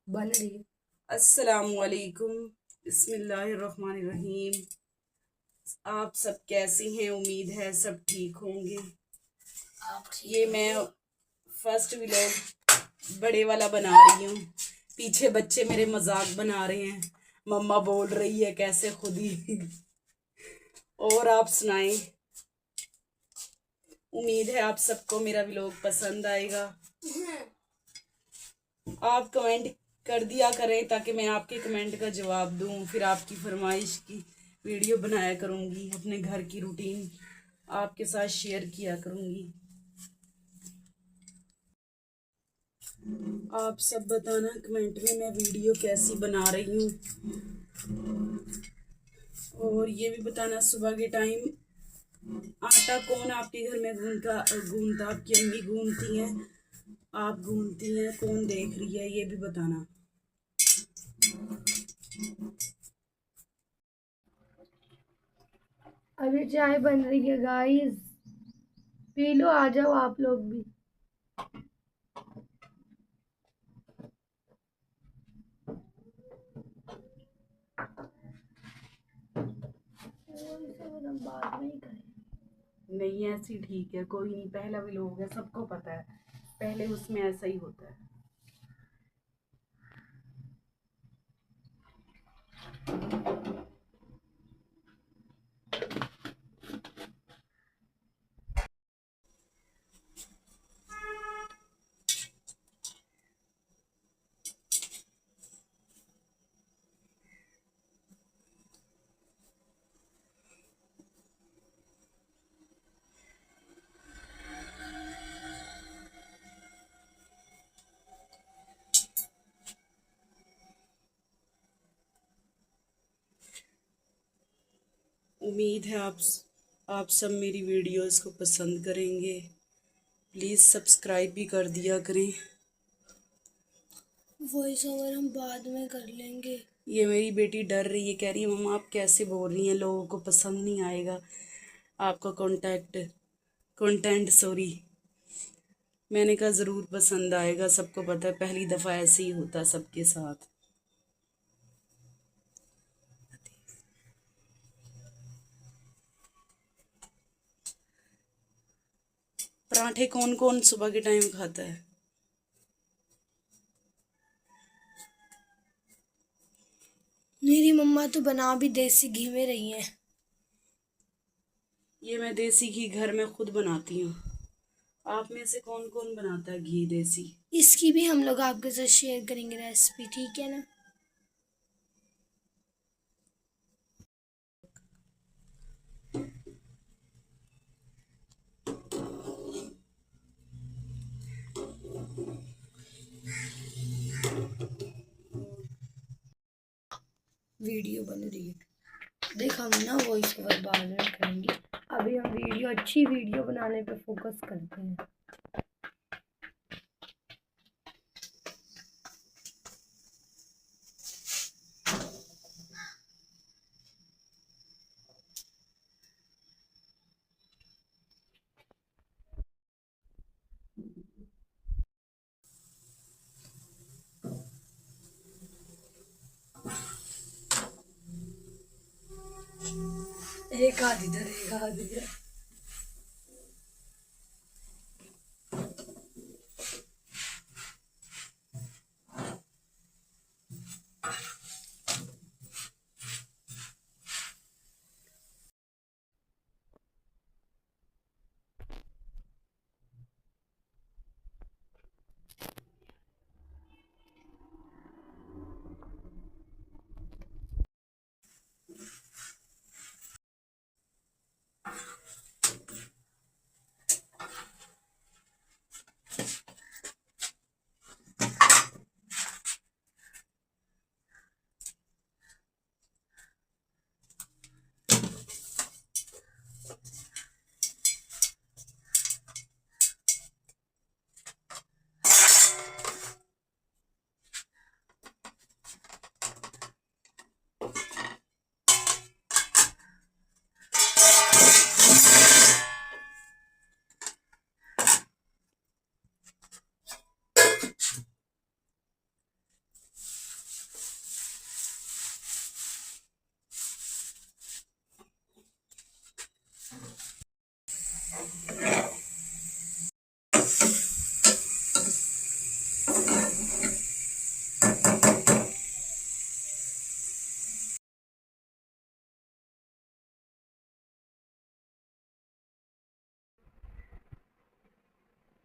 बन रही है। अस्सलामुअलैकुम। बिस्मिल्लाहिर्रहमानिर्रहीम। आप सब कैसी हैं? उम्मीद है सब ठीक होंगे। आप ठीक ये है? मैं फर्स्ट व्लॉग बड़े वाला बना रही हूँ। पीछे बच्चे मेरे मजाक बना रहे हैं, मम्मा बोल रही है कैसे खुद ही। और आप सुनाएं। उम्मीद है आप सबको मेरा व्लॉग पसंद आएगा। आप कमेंट कर दिया करें ताकि मैं आपके कमेंट का जवाब दूं, फिर आपकी फरमाइश की वीडियो बनाया करूंगी, अपने घर की रूटीन आपके साथ शेयर किया करूंगी। आप सब बताना कमेंट में मैं वीडियो कैसी बना रही हूँ, और ये भी बताना सुबह के टाइम आटा कौन आपके घर में गूंदता, आपकी अम्मी गूंदती हैं, आप गूंदती हैं, कौन देख रही है, ये भी बताना। अभी चाय बन रही है गाइस, पी लो, आ जाओ आप लोग भी। बाद में ही करें। नहीं ऐसी ठीक है, कोई नहीं, पहला भी लोग है, सबको पता है पहले उसमें ऐसा ही होता है। उम्मीद है आप सब मेरी वीडियोस को पसंद करेंगे। प्लीज़ सब्सक्राइब भी कर दिया करें। वॉइस ओवर हम बाद में कर लेंगे। ये मेरी बेटी डर रही है, कह रही है मम्मा आप कैसे बोल रही हैं, लोगों को पसंद नहीं आएगा आपका कंटेंट सॉरी। मैंने कहा ज़रूर पसंद आएगा, सबको पता है पहली दफ़ा ऐसे ही होता सबके साथ। पराठे कौन कौन सुबह के टाइम खाता है? मेरी मम्मा तो बना भी देसी घी में रही है। ये मैं देसी घी घर में खुद बनाती हूँ। आप में से कौन कौन बनाता है घी देसी? इसकी भी हम लोग आपके साथ शेयर करेंगे रेसिपी, ठीक है ना? वीडियो बन रही है, देख हम ना वॉइस ओवर बाद में करेंगे। अभी हम अच्छी वीडियो बनाने पे फोकस करते हैं। एक हाथ इधर, एक हाथ इधर।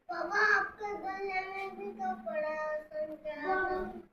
पापा आपका गले में भी तो पड़ा